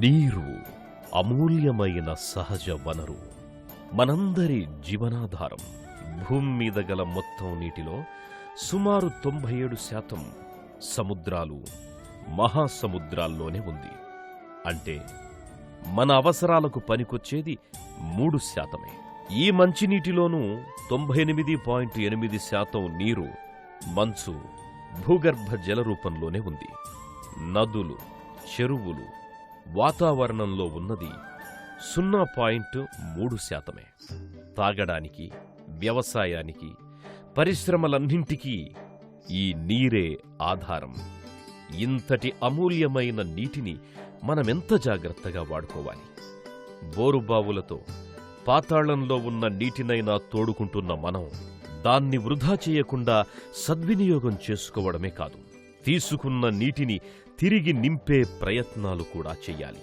నీరు అమూల్యమైన సహజ వనరు, మనందరి జీవనాధారం. భూమి మీద గల మొత్తం నీటిలో సుమారు 97% సముద్రాలు, మహాసముద్రాల్లోనే ఉంది. అంటే మన అవసరాలకు పనికొచ్చేది 3%. ఈ మంచినీటిలోనూ 98.8% నీరు మంచు, భూగర్భ జల రూపంలోనే ఉంది. నదులు, చెరువులు, వాతావరణంలో ఉన్నది 0.3%. తాగడానికి, వ్యవసాయానికి, పరిశ్రమలన్నింటికీ ఈ నీరే ఆధారం. ఇంతటి అమూల్యమైన నీటిని మనమెంత జాగ్రత్తగా వాడుకోవాలి. బోరుబావులతో పాతాళంలో ఉన్న నీటినైనా తోడుకుంటున్న మనం దాన్ని వృధా చేయకుండా సద్వినియోగం చేసుకోవడమే కాదు, తీసుకున్న నీటిని తిరిగి నింపే ప్రయత్నాలు కూడా చెయ్యాలి.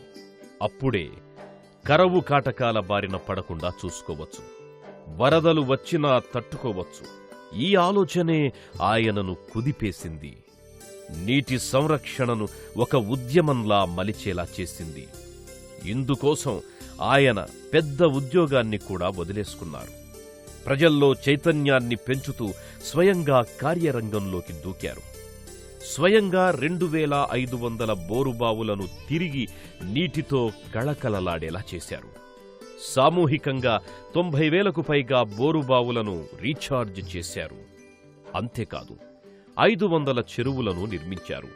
అప్పుడే కరవు కాటకాల బారిన పడకుండా చూసుకోవచ్చు, వరదలు వచ్చినా తట్టుకోవచ్చు. ఈ ఆలోచనే ఆయనను కుదిపేసింది, నీటి సంరక్షణను ఒక ఉద్యమంలా మలిచేలా చేసింది. ఇందుకోసం ఆయన పెద్ద ఉద్యోగాన్ని కూడా వదిలేసుకున్నారు. ప్రజల్లో చైతన్యాన్ని పెంచుతూ స్వయంగా కార్యరంగంలోకి దూకారు. స్వయంగా 2500 బోరుబావులను తిరిగి నీటితో కళకళలాడేలా చేశారు. సామూహికంగా 90,000కు పైగా బోరుబావులను రీఛార్జ్ చేశారు. అంతేకాదు, 500 చెరువులను నిర్మించారు.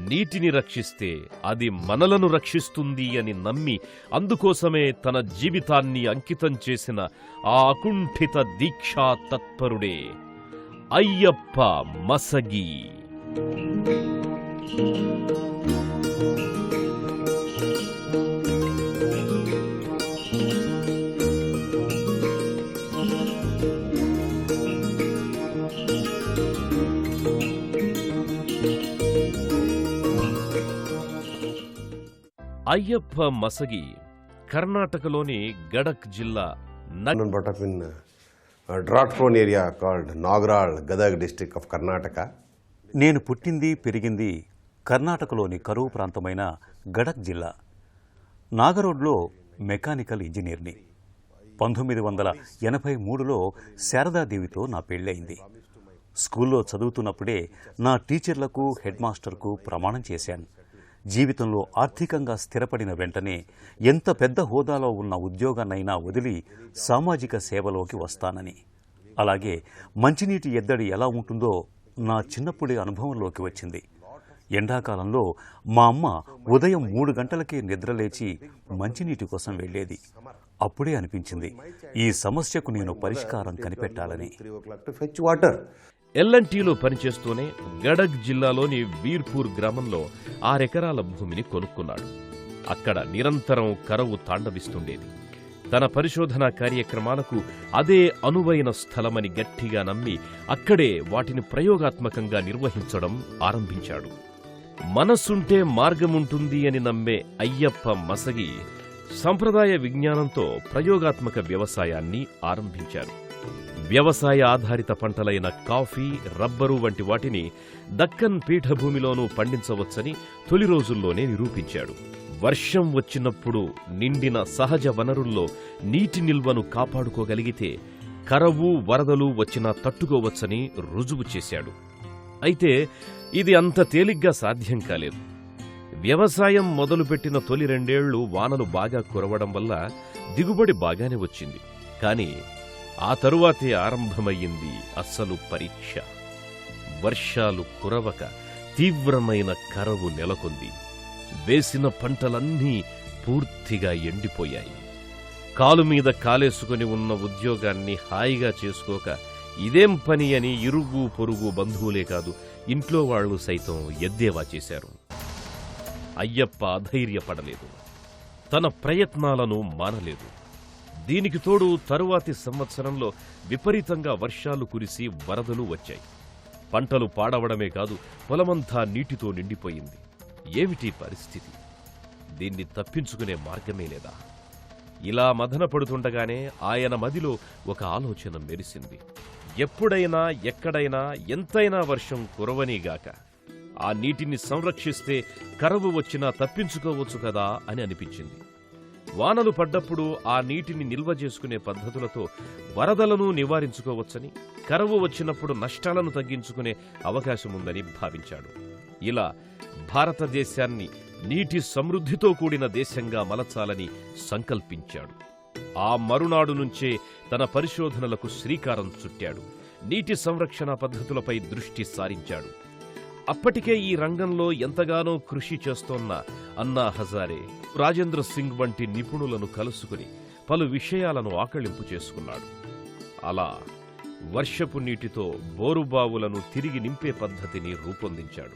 నీటిని రక్షిస్తే అది మనలను రక్షిస్తుంది అని నమ్మి అందుకోసమే తన జీవితాన్ని అంకితం చేసిన ఆ అకుంఠిత దీక్షా తత్పరుడే అయ్యప్ప మసగి. అయ్యప్ప మసగి కర్ణాటకలోని గడక్ జిల్లా. brought up in a drought-prone area called Nagaral, Gadag district of Karnataka. నేను పుట్టింది పెరిగింది కర్ణాటకలోని కరువు ప్రాంతమైన గడక్ జిల్లా. నాగరోడ్లో మెకానికల్ ఇంజనీర్ని. 1983లో శారదాదేవితో నా పెళ్ళయింది. స్కూల్లో చదువుతున్నప్పుడే నా టీచర్లకు, హెడ్ మాస్టర్కు ప్రమాణం చేశాను. జీవితంలో ఆర్థికంగా స్థిరపడిన వెంటనే ఎంత పెద్ద హోదాలో ఉన్న ఉద్యోగాన్నైనా వదిలి సామాజిక సేవలోకి వస్తానని. అలాగే మంచినీటి ఎద్దడి ఎలా ఉంటుందో నా చిన్నప్పుడే అనుభవంలోకి వచ్చింది. ఎండాకాలంలో మా అమ్మ ఉదయం 3 గంటలకే నిద్రలేచి మంచినీటి కోసం వెళ్లేది. అప్పుడే అనిపించింది ఈ సమస్యకు నేను పరిష్కారం కనిపెట్టాలని. ఎల్ఎన్టీలో పనిచేస్తూనే గడక్ జిల్లాలోని వీర్పూర్ గ్రామంలో 6 ఎకరాల భూమిని కొనుక్కున్నాడు. అక్కడ నిరంతరం కరవు తాండవిస్తుండేది. తన పరిశోధనా కార్యక్రమాలకు అదే అనువైన స్థలమని గట్టిగా నమ్మి అక్కడే వాటిని ప్రయోగాత్మకంగా నిర్వహించడం ఆరంభించాడు. మనస్సుంటే మార్గముంటుంది అని నమ్మే అయ్యప్ప మసగి సంప్రదాయ విజ్ఞానంతో ప్రయోగాత్మక వ్యవసాయాన్ని ఆరంభించారు. వ్యవసాయ ఆధారిత పంటలైన కాఫీ, రబ్బరు వంటి వాటిని దక్కన్ పీఠభూమిలోనూ పండించవచ్చని తొలి రోజుల్లోనే నిరూపించాడు. వర్షం వచ్చినప్పుడు నిండిన సహజ వనరుల్లో నీటి నిల్వను కాపాడుకోగలిగితే కరవు, వరదలు వచ్చినా తట్టుకోవచ్చని రుజువు చేశాడు. అయితే ఇది అంత తేలిగ్గా సాధ్యం కాలేదు. వ్యవసాయం మొదలుపెట్టిన తొలి 2 ఏళ్లు వానలు బాగా కురవడం వల్ల దిగుబడి బాగానే వచ్చింది. కానీ ఆ తరువాతే ఆరంభమయ్యింది అస్సలు పరీక్ష. వర్షాలు కురవక తీవ్రమైన కరవు నెలకొంది. వేసిన పంటలన్నీ పూర్తిగా ఎండిపోయాయి. కాలుమీద కాలేసుకుని ఉన్న ఉద్యోగాన్ని హాయిగా చేసుకోక ఇదేం పని అని ఇరుగు పొరుగు బంధువులే కాదు, ఇంట్లో వాళ్లు సైతం ఎద్దేవా చేశారు. అయ్యప్ప అధైర్యపడలేదు, తన ప్రయత్నాలను మానలేదు. దీనికి తోడు తరువాతి సంవత్సరంలో విపరీతంగా వర్షాలు కురిసి వరదలు వచ్చాయి. పంటలు పాడవడమే కాదు, పొలమంతా నీటితో నిండిపోయింది. ఏమిటి పరిస్థితి? దీన్ని తప్పించుకునే మార్గమే లేదా? ఇలా మదనపడుతుండగానే ఆయన మదిలో ఒక ఆలోచన మెరిసింది. ఎప్పుడైనా, ఎక్కడైనా, ఎంతైనా వర్షం కురవనీగాక, ఆ నీటిని సంరక్షిస్తే కరువు వచ్చినా తప్పించుకోవచ్చు కదా అని అనిపించింది. వానలు పడ్డప్పుడు ఆ నీటిని నిల్వ చేసుకునే పద్ధతులతో వరదలను నివారించుకోవచ్చని, కరువు వచ్చినప్పుడు నష్టాలను తగ్గించుకునే అవకాశముందని భావించాడు. ఇలా భారతదేశాన్ని నీటి సమృద్ధితో కూడిన దేశంగా మలచాలని సంకల్పించాడు. ఆ మరునాడు నుంచే తన పరిశోధనలకు శ్రీకారం చుట్టాడు. నీటి సంరక్షణ పద్ధతులపై దృష్టి సారించాడు. అప్పటికే ఈ రంగంలో ఎంతగానో కృషి చేస్తోన్న అన్నా హజారే, రాజేంద్ర సింగ్ వంటి నిపుణులను కలుసుకుని పలు విషయాలను ఆకళింపు చేసుకున్నాడు. అలా వర్షపు నీటితో బోరుబావులను తిరిగి నింపే పద్ధతిని రూపొందించాడు.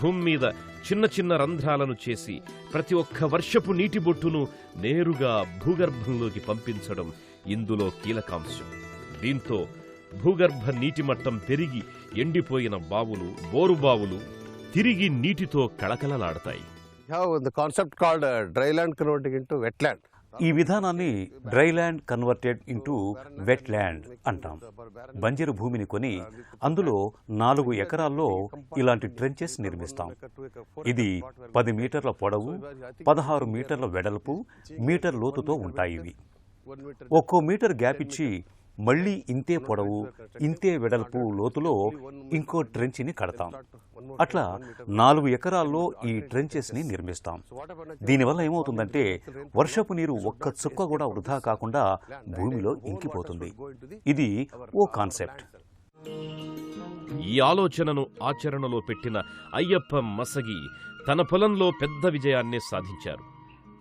భూమి మీద చిన్న చిన్న రంధ్రాలను చేసి ప్రతి ఒక్క వర్షపు నీటి బొట్టును నేరుగా భూగర్భంలోకి పంపించడం ఇందులో కీలకాంశం. దీంతో భూగర్భ నీటి మట్టం పెరిగి ఎండిపోయిన బావులు, బోరుబావులు తిరిగి నీటితో కళకళలాడతాయి. The concept called dryland converting into wetland. ఈ విధానాన్ని డ్రైల్యాండ్ కన్వర్టెడ్ ఇంటూ వెట్లాండ్ అంటాం. బంజరు భూమిని కొని అందులో 4 ఎకరాల్లో ఇలాంటి ట్రెంచెస్ నిర్మిస్తాం. ఇది 10 మీటర్ల పొడవు, 16 మీటర్ల వెడల్పు, మీటర్ లోతుతో ఉంటాయి. ఇవి ఒక్కో మీటర్ గ్యాప్ ఇచ్చి మళ్లీ ఇంతే పొడవు, ఇంతే వెడల్పు లోతులో ఇంకో ట్రెంచ్ని కడతాం. అట్లా 4 ఎకరాల్లో ఈ ట్రెంచెస్ ని నిర్మిస్తాం. దీనివల్ల ఏమవుతుందంటే వర్షపు నీరు ఒక్క చుక్క కూడా వృధా కాకుండా భూమిలో ఇంకిపోతుంది. ఇది ఓ కాన్సెప్ట్. ఈ ఆలోచనను ఆచరణలో పెట్టిన అయ్యప్ప మసగి తన పొలంలో పెద్ద విజయాన్నే సాధించారు.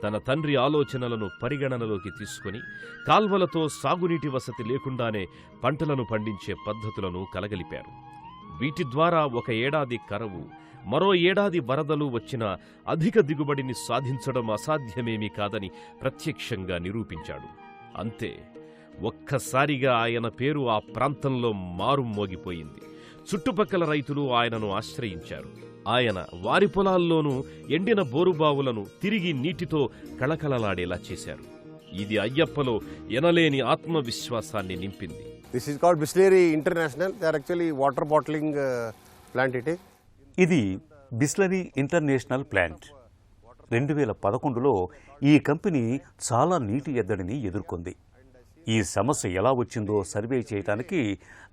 తన తండ్రి ఆలోచనలను పరిగణనలోకి తీసుకుని కాల్వలతో సాగునీటి వసతి లేకుండానే పంటలను పండించే పద్ధతులను కలగలిపారు. వీటి ద్వారా ఒక ఏడాది కరువు, మరో ఏడాది వరదలు వచ్చినా అధిక దిగుబడిని సాధించడం అసాధ్యమేమీ కాదని ప్రత్యక్షంగా నిరూపించాడు. అంతే, ఒక్కసారిగా ఆయన పేరు ఆ ప్రాంతంలో మారుమోగిపోయింది. చుట్టుపక్కల రైతులు ఆయనను ఆశ్రయించారు. ఆయన వారి పొలాల్లోనూ ఎండిన బోరుబావులను తిరిగి నీటితో కళకళలాడేలా చేశారు. ఇది అయ్యప్పలో ఎనలేని ఆత్మవిశ్వాసాన్ని నింపింది. This is called Bisleri International. They are actually water bottling plant it is. ఇది బిస్లరీ ఇంటర్నేషనల్ ప్లాంట్. 2011లో ఈ కంపెనీ చాలా నీటి ఎద్దడిని ఎదుర్కొంది. ఈ సమస్య ఎలా వచ్చిందో సర్వే చేయడానికి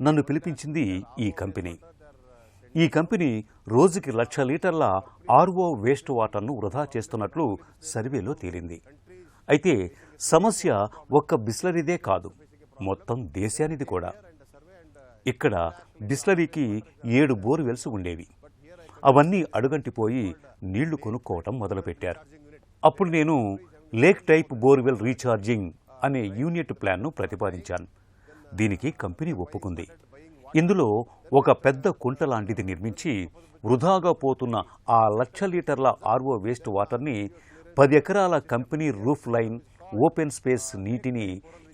నన్ను పిలిపించింది ఈ కంపెనీ. ఈ కంపెనీ రోజుకి 1,00,000 లీటర్ల ఆర్ఓ వేస్ట్ వాటర్ను వృధా చేస్తున్నట్లు సర్వేలో తేలింది. అయితే సమస్య ఒక్క బిస్లరీదే కాదు, మొత్తం దేశానిది కూడా. ఇక్కడ బిస్లరీకి 7 బోర్వెల్స్ ఉండేవి. అవన్నీ అడుగంటిపోయి నీళ్లు కొనుక్కోవటం మొదలుపెట్టారు. అప్పుడు నేను లేక్ టైప్ బోర్వెల్ రీఛార్జింగ్ అనే యూనిట్ ప్లాన్ను ప్రతిపాదించాను. దీనికి కంపెనీ ఒప్పుకుంది. ఇందులో ఒక పెద్ద కుంట లాంటిది నిర్మించి వృధాగా పోతున్న ఆ 1,00,000 లీటర్ల ఆర్ఓ వేస్ట్ వాటర్ని 10 ఎకరాల company roof line open space నీటిని,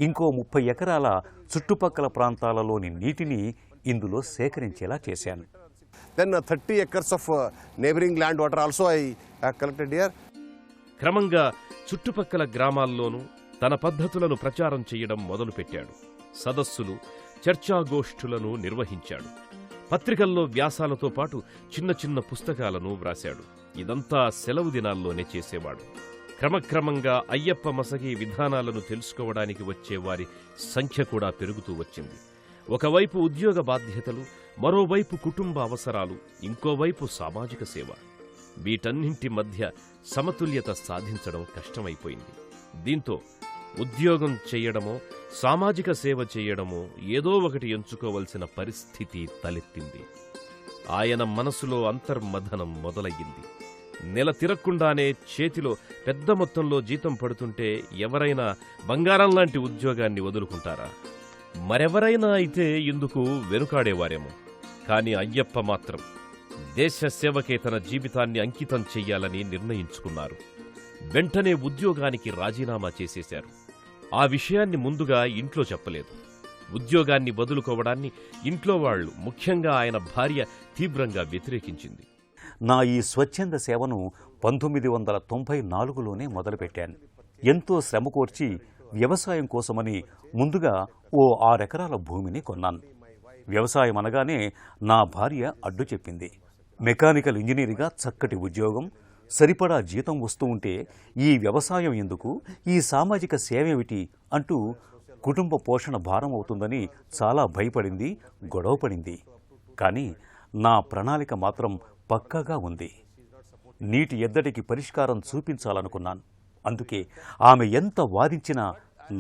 ఇంకో 30 ఎకరాల చుట్టుపక్కల ప్రాంతాలలోని నీటిని ఇందులో సేకరించేలా చేశాను. Then 30 acres of neighboring land water also I collected here. క్రమంగా చుట్టుపక్కల గ్రామాల్లోనూ తన పద్ధతులను ప్రచారం చేయడం మొదలుపెట్టాడు. సదస్సులు, చర్చాగోష్ఠులను నిర్వహించాడు. పత్రికల్లో వ్యాసాలతో పాటు చిన్న చిన్న పుస్తకాలను వ్రాశాడు. ఇదంతా సెలవు దినాల్లోనే చేసేవాడు. క్రమక్రమంగా అయ్యప్ప మసగి విధానాలను తెలుసుకోవడానికి వచ్చేవారి సంఖ్య కూడా పెరుగుతూ వచ్చింది. ఒకవైపు ఉద్యోగ బాధ్యతలు, మరోవైపు కుటుంబ అవసరాలు, ఇంకోవైపు సామాజిక సేవ. వీటన్నింటి మధ్య సమతుల్యత సాధించడం కష్టమైపోయింది. దీంతో ఉద్యోగం చేయడమో, సామాజిక సేవ చేయడమో ఏదో ఒకటి ఎంచుకోవలసిన పరిస్థితి తలెత్తింది. ఆయన మనసులో అంతర్మథనం మొదలయ్యింది. నెల తిరక్కుండానే చేతిలో పెద్ద మొత్తంలో జీతం పడుతుంటే ఎవరైనా బంగారం లాంటి ఉద్యోగాన్ని వదులుకుంటారా? మరెవరైనా అయితే ఇందుకు వెనుకాడేవారేమో. కాని అయ్యప్ప మాత్రం దేశ సేవకే తన జీవితాన్ని అంకితం చెయ్యాలని నిర్ణయించుకున్నారు. వెంటనే ఉద్యోగానికి రాజీనామా చేసేశారు. ఆ విషయాన్ని ముందుగా ఇంట్లో చెప్పలేదు. ఉద్యోగాన్ని వదులుకోవడాన్ని ఇంట్లో వాళ్లు, ముఖ్యంగా ఆయన భార్య తీవ్రంగా వ్యతిరేకించింది. నా ఈ స్వచ్ఛంద సేవను 1994లోనే మొదలుపెట్టాను. ఎంతో శ్రమ కోర్చి వ్యవసాయం కోసమని ముందుగా ఓ 6 ఎకరాల భూమిని కొన్నాను. వ్యవసాయం అనగానే నా భార్య అడ్డు చెప్పింది. మెకానికల్ ఇంజనీర్గా చక్కటి ఉద్యోగం, సరిపడా జీతం వస్తూ ఉంటే ఈ వ్యవసాయం ఎందుకు, ఈ సామాజిక సేవేమిటి అంటూ కుటుంబ పోషణ భారం అవుతుందని చాలా భయపడింది, గొడవపడింది. కానీ నా ప్రణాళిక మాత్రం పక్కాగా ఉంది. నీటి ఎద్దడికి పరిష్కారం చూపించాలనుకున్నాను. అందుకే ఆమె ఎంత వాదించినా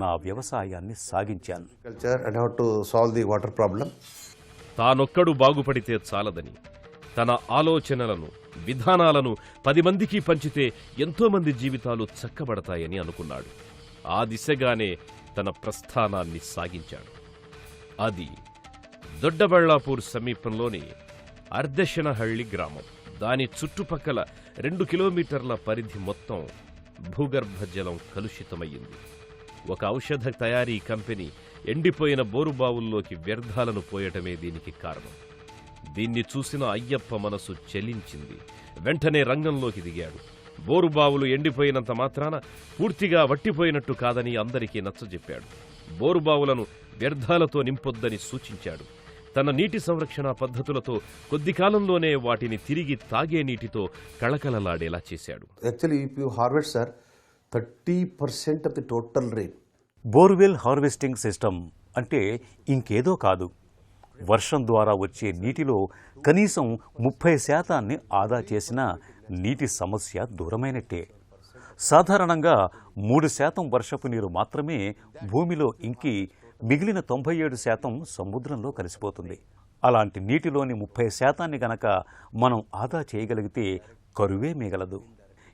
నా వ్యవసాయాన్ని సాగించాను. Culture and how to solve the water problem. తానొక్కడు బాగుపడితే చాలదని, తన ఆలోచనలను, విధానాలను 10 మందికి పంచితే ఎంతోమంది జీవితాలు చక్కబడతాయని అనుకున్నాడు. ఆ దిశగానే తన ప్రస్థానాన్ని సాగించాడు. అది దొడ్డబళ్ళాపూర్ సమీపంలోని అర్దెశనహళ్లి గ్రామం. దాని చుట్టుపక్కల 2 కిలోమీటర్ల పరిధి మొత్తం భూగర్భ జలం కలుషితమయ్యింది. ఒక ఔషధ తయారీ కంపెనీ ఎండిపోయిన బోరుబావుల్లోకి వ్యర్థాలను పోయటమే దీనికి కారణం. దీన్ని చూసిన అయ్యప్ప మనసు చెలించింది. వెంటనే రంగంలోకి దిగాడు. బోరుబావులు ఎండిపోయినంత మాత్రాన పూర్తిగా వట్టిపోయినట్టు కాదని అందరికీ నచ్చజెప్పాడు. బోరుబావులను వ్యర్థాలతో నింపొద్దని సూచించాడు. తన నీటి సంరక్షణ పద్ధతులతో కొద్ది కాలంలోనే వాటిని తిరిగి తాగే నీటితో కళకళలాడేలా చేశాడు. Actually, if you harvest, sir, 30% of the total rain. Borewell harvesting system అంటే ఇంకేదో కాదు. వర్షం ద్వారా వచ్చే నీటిలో కనీసం 30% ఆదా చేసిన నీటి సమస్య దూరమైనట్టే. సాధారణంగా 3% వర్షపు నీరు మాత్రమే భూమిలో ఇంకి మిగిలిన 97% సముద్రంలో కలిసిపోతుంది. అలాంటి నీటిలోని 30% గనక మనం ఆదా చేయగలిగితే కరువే మిగలదు.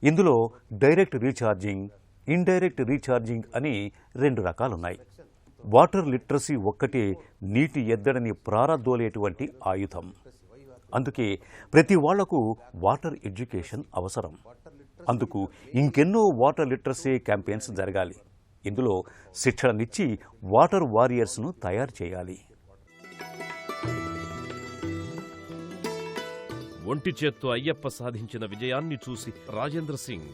ఇందులో డైరెక్ట్ రీఛార్జింగ్, ఇండైరెక్ట్ రీఛార్జింగ్ అని 2 రకాలున్నాయి. వాటర్ లిటరసీ ఒక్కటే నీటి ఎద్దడిని ప్రారదోలేటువంటి ఆయుధం. అందుకే ప్రతి వాళ్లకు వాటర్ ఎడ్యుకేషన్ అవసరం. అందుకు ఇంకెన్నో వాటర్ లిటరసీ క్యాంపెయిన్స్ జరగాలి. ఇందులో శిక్షణనిచ్చి వాటర్ వారియర్స్ను తయారు చేయాలి. ఒంటి చేత్తో అయ్యప్ప సాధించిన విజయాన్ని చూసి రాజేంద్ర సింగ్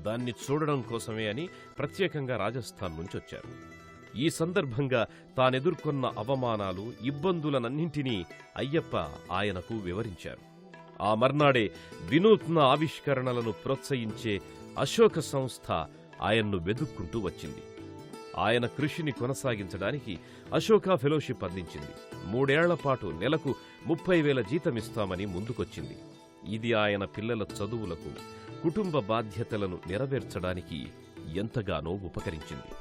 దాన్ని చూడడం కోసమే అని ప్రత్యేకంగా రాజస్థాన్ నుంచొచ్చారు. ఈ సందర్భంగా తానెదుర్కొన్న అవమానాలు, ఇబ్బందులనన్నింటినీ అయ్యప్ప ఆయనకు వివరించారు. ఆ మర్నాడే వినూత్న ఆవిష్కరణలను ప్రోత్సహించే అశోక సంస్థ ఆయన్ను వెదుక్కుంటూ వచ్చింది. ఆయన కృషిని కొనసాగించడానికి అశోక ఫెలోషిప్ అందించింది. 3 ఏళ్ల పాటు నెలకు 30,000 జీతమిస్తామని ముందుకొచ్చింది. ఇది ఆయన పిల్లల చదువులకు, కుటుంబ బాధ్యతలను నెరవేర్చడానికి ఎంతగానో ఉపకరించింది.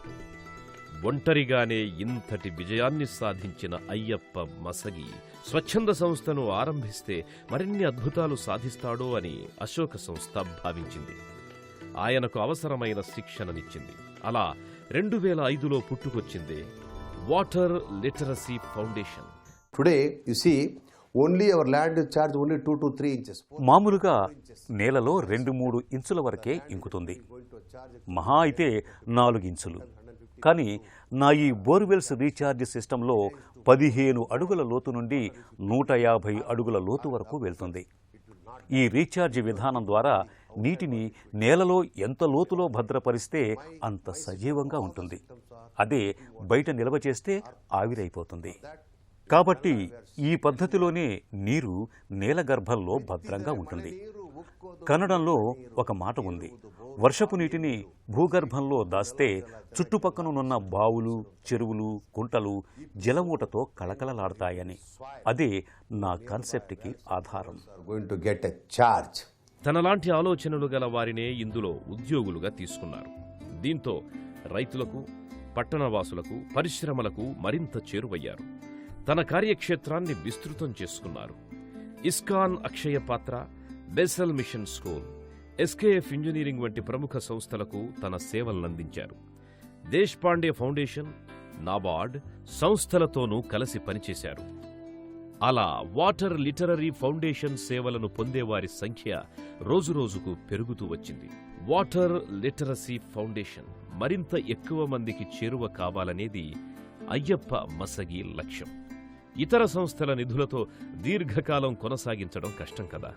ఒంటరిగానే ఇంతటి విజయాన్ని సాధించిన అయ్యప్ప మసగి స్వచ్ఛంద సంస్థను ఆరంభిస్తే మరిన్ని అద్భుతాలు సాధిస్తాడో అని అశోక సంస్థ భావించింది. ఆయనకు అవసరమైన శిక్షణనిచ్చింది. అలా 2005లో పుట్టుకొచ్చిందే water literacy foundation. Today, you see, only our land is charged only 2 to 3 inches. మామూలుగా నేలలో 2-3 ఇంచుల వరకే ఇంకుతుంది. మహా అయితే 4 ఇంచులు. కానీ నా ఈ బోర్వెల్స్ రీఛార్జ్ సిస్టంలో 15 అడుగుల లోతు నుండి 150 అడుగుల లోతు వరకు వెళ్తుంది. ఈ రీఛార్జ్ విధానం ద్వారా నీటిని నేలలో ఎంత లోతులో భద్రపరిస్తే అంత సజీవంగా ఉంటుంది. అదే బయట నిల్వ చేస్తే ఆవిరైపోతుంది. కాబట్టి ఈ పద్ధతిలోనే నీరు నేల గర్భంలో భద్రంగా ఉంటుంది. కన్నడంలో ఒక మాట ఉంది, వర్షపు నీటిని భూగర్భంలో దాస్తే చుట్టుపక్కనున్న బావులు, చెరువులు, కుంటలు జలమూటతో కళకళలాడతాయని. అదే నా కాన్సెప్ట్కి ఆధారం. Going to get a charge. తనలాంటి ఆలోచనలు గల వారినే ఇందులో ఉద్యోగులుగా తీసుకున్నారు. దీంతో రైతులకు, పట్టణవాసులకు, పరిశ్రమలకు మరింత చేరువయ్యారు. తన కార్యక్షేత్రాన్ని విస్తృతం చేసుకున్నారు. ఇస్కాన్ అక్షయ పాత్ర, Bessel machine school, SKF engineering వంటి ప్రముఖ సంస్థలకు తన సేవలనందించారు. దేశ్పాండే ఫౌండేషన్, నాబార్డ్ సంస్థలతోనూ కలిసి పనిచేశారు. అలా వాటర్ లిటరరీ ఫౌండేషన్ సేవలను పొందేవారి సంఖ్య రోజురోజుకు పెరుగుతూ వచ్చింది. వాటర్ లిటరసీ ఫౌండేషన్ మరింత ఎక్కువ మందికి చేరువ కావాలనేది అయ్యప్ప మసగి లక్ష్యం. ఇతర సంస్థల నిధులతో దీర్ఘకాలం కొనసాగించడం కష్టం కదా.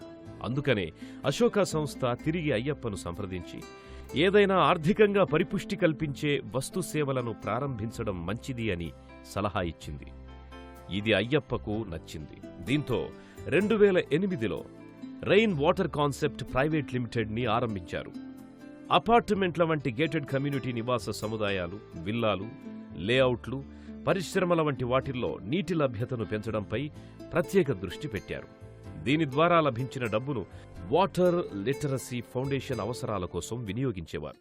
అందుకనే అశోక సంస్థ తిరిగి అయ్యప్పను సంప్రదించి ఏదైనా ఆర్థికంగా పరిపుష్టి కల్పించే వస్తు సేవలను ప్రారంభించడం మంచిది అని సలహా ఇచ్చింది. ఇది అయ్యప్పకు నచ్చింది. దీంతో 2008లో రెయిన్ వాటర్ కాన్సెప్ట్ ప్రైవేట్ లిమిటెడ్ని ఆరంభించారు. అపార్ట్మెంట్ల వంటి గేటెడ్ కమ్యూనిటీ నివాస సముదాయాలు, విల్లాలు, లేఅవుట్లు, పరిశ్రమల వంటి వాటిల్లో నీటి లభ్యతను పెంచడంపై ప్రత్యేక దృష్టి పెట్టారు. దీని ద్వారా లభించిన డబ్బును వాటర్ లిటరసీ ఫౌండేషన్ అవసరాల కోసం వినియోగించేవారు.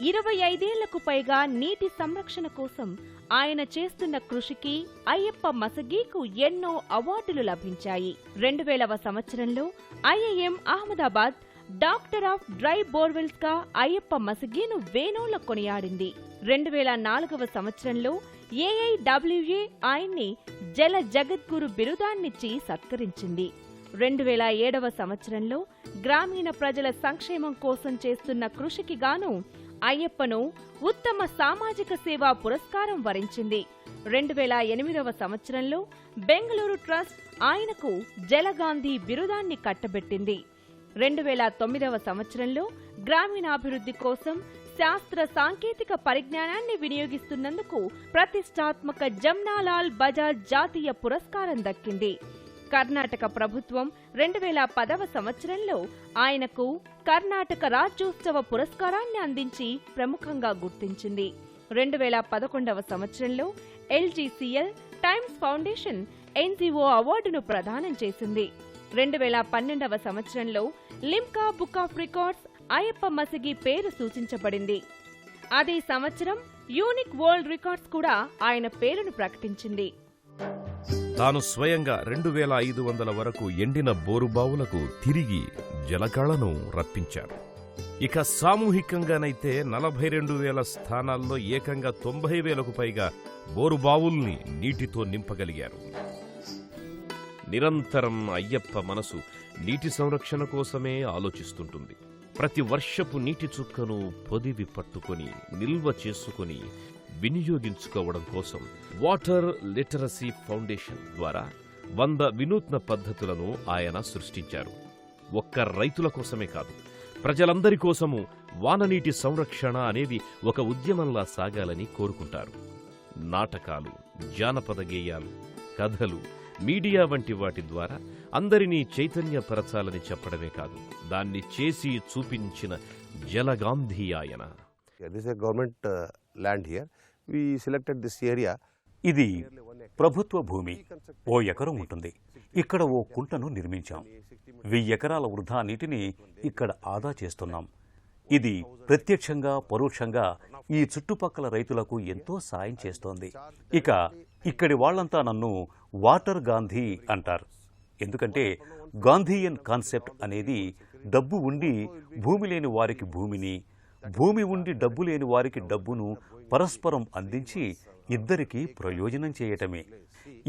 25 ఏళ్లకు పైగా నీటి సంరక్షణ కోసం ఆయన చేస్తున్న కృషికి అయ్యప్ప మసగీకు ఎన్నో అవార్డులు లభించాయి. 2000వ సంవత్సరంలో IIM Ahmedabad doctor of dry borewells గా అయ్యప్ప మసగీను వేనోళ్ల కొనియాడింది. 2004వ సంవత్సరంలో ఏఐడబ్ల్యూఏ ఆయన్ని జల జగద్గురు బిరుదాన్నిచ్చి సత్కరించింది. 2007వ సంవత్సరంలో గ్రామీణ ప్రజల సంక్షేమం కోసం చేస్తున్న కృషికి గాను అయ్యప్పను ఉత్తమ సామాజిక సేవా పురస్కారం వరించింది. 2008వ సంవత్సరంలో బెంగళూరు ట్రస్ట్ ఆయనకు జలగాంధీ బిరుదాన్ని కట్టబెట్టింది. 2009వ సంవత్సరంలో గ్రామీణాభివృద్ధి కోసం శాస్త్ర సాంకేతిక పరిజ్ఞానాన్ని వినియోగిస్తున్నందుకు ప్రతిష్టాత్మక జమ్నాలాల్ బజాజ్ జాతీయ పురస్కారం దక్కింది. కర్ణాటక ప్రభుత్వం 2010వ సంవత్సరంలో ఆయనకు కర్ణాటక రాజ్యోత్సవ పురస్కారాన్ని అందించి ప్రముఖంగా గుర్తించింది. 2011వ సంవత్సరంలో ఎల్జీసీఎల్ టైమ్స్ ఫౌండేషన్ ఎన్జీఓ అవార్డును ప్రదానం చేసింది. 2012వ సంవత్సరంలో Limca book of records Ayyappa Masagi పేరు సూచించబడింది. అదే సంవత్సరం యూనిక్ వరల్డ్ రికార్డ్స్ కూడా ఆయన పేరును ప్రకటించింది. తాను స్వయంగా 2500 వరకు ఎండిన బోరుబావులకు తిరిగి జలకళను రప్పించారు. ఇక సామూహికంగానైతే 42,000 స్థానాల్లో ఏకంగా 90,000కు పైగా బోరుబావుల్ని నీటితో నింపగలిగారు. నిరంతరం అయ్యప్ప మనసు నీటి సంరక్షణ కోసమే ఆలోచిస్తుంటుంది. ప్రతి వర్షపు నీటి చుక్కను పొదివి పట్టుకొని నిల్వ చేసుకుని వినియోగించుకోవడం కోసం వాటర్ లిటరసీ ఫౌండేషన్ ద్వారా 100 వినూత్న పద్ధతులను ఆయన సృష్టించారు. ఒక్క రైతుల కోసమే కాదు, ప్రజలందరి కోసము వాననీటి సంరక్షణ అనేది ఒక ఉద్యమంలా సాగాలని కోరుకుంటారు. నాటకాలు, జానపద గేయాలు, కథలు, మీడియా వంటి వాటి ద్వారా అందరినీ చైతన్యపరచాలని చెప్పడమే కాదు, దాన్ని చేసి చూపించిన జలగాంధీ ఆయన. This is a government land here. We selected this area. ఇది ప్రభుత్వ భూమి. 1 ఎకరం ఉంటుంది. ఇక్కడ ఓ కుంటను నిర్మించాం. 1000 ఎకరాల వృధా నీటిని ఇక్కడ ఆదా చేస్తున్నాం. ఇది ప్రత్యక్షంగా పరోక్షంగా ఈ చుట్టుపక్కల రైతులకు ఎంతో సాయం చేస్తోంది. ఇక ఇక్కడి వాళ్లంతా నన్ను వాటర్ గాంధీ అంటారు. ఎందుకంటే గాంధీయన్ కాన్సెప్ట్ అనేది డబ్బు ఉండి భూమి లేని వారికి భూమిని, భూమి ఉండి డబ్బు లేని వారికి డబ్బును పరస్పరం అందించి ఇద్దరికీ ప్రయోజనం చేయటమే.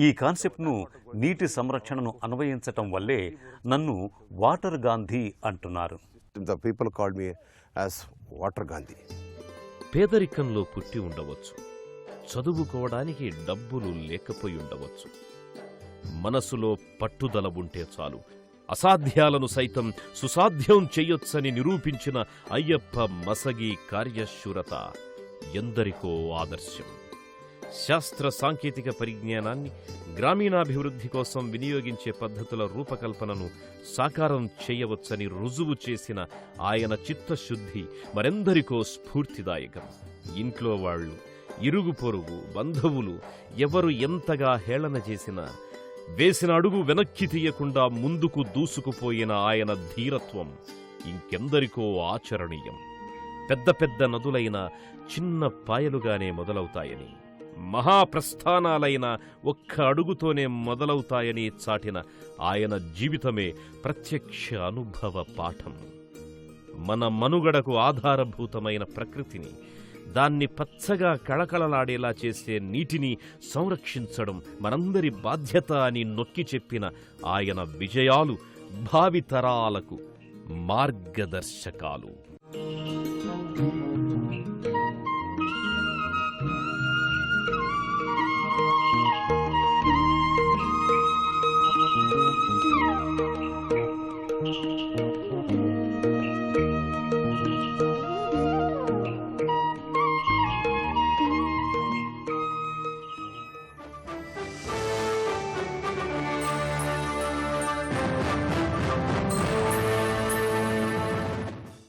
ఈ కాన్సెప్ట్ను నీటి సంరక్షణను అన్వయించటం వల్లే నన్ను వాటర్ గాంధీ అంటున్నారు. The people called me as Water Gandhi. పేదరికంలో పుట్టి ఉండవచ్చు, చదువుకోవడానికి డబ్బులు లేకపోయి ఉండవచ్చు. మనసులో పట్టుదల ఉంటే చాలు, అసాధ్యాలను సైతం సుసాధ్యం చెయ్యొచ్చని నిరూపించిన అయ్యప్ప మసగి కార్యశూరత ఎందరికో ఆదర్శం. శాస్త్ర సాంకేతిక పరిజ్ఞానాన్ని గ్రామీణాభివృద్ధి కోసం వినియోగించే పద్ధతుల రూపకల్పనను సాకారం చేయవచ్చని రుజువు చేసిన ఆయన చిత్తశుద్ధి మరెందరికో స్ఫూర్తిదాయకం. ఇంట్లో వాళ్ళు, ఇరుగు పొరుగు, బంధువులు ఎవరు ఎంతగా హేళన చేసినా వేసిన అడుగు వెనక్కి తీయకుండా ముందుకు దూసుకుపోయిన ఆయన ధీరత్వం ఇంకెందరికో ఆచరణీయం. పెద్ద పెద్ద నదులైన చిన్న పాయలుగానే మొదలవుతాయని, మహాప్రస్థానాలైన ఒక్క అడుగుతోనే మొదలవుతాయని చాటిన ఆయన జీవితమే ప్రత్యక్ష అనుభవ పాఠం. మన మనుగడకు ఆధారభూతమైన ప్రకృతిని, దాన్ని పచ్చగా కళకళలాడేలా చేసే నీటిని సంరక్షించడం మనందరి బాధ్యత అని నొక్కి చెప్పిన ఆయన విజయాలు భావితరాలకు మార్గదర్శకాలు.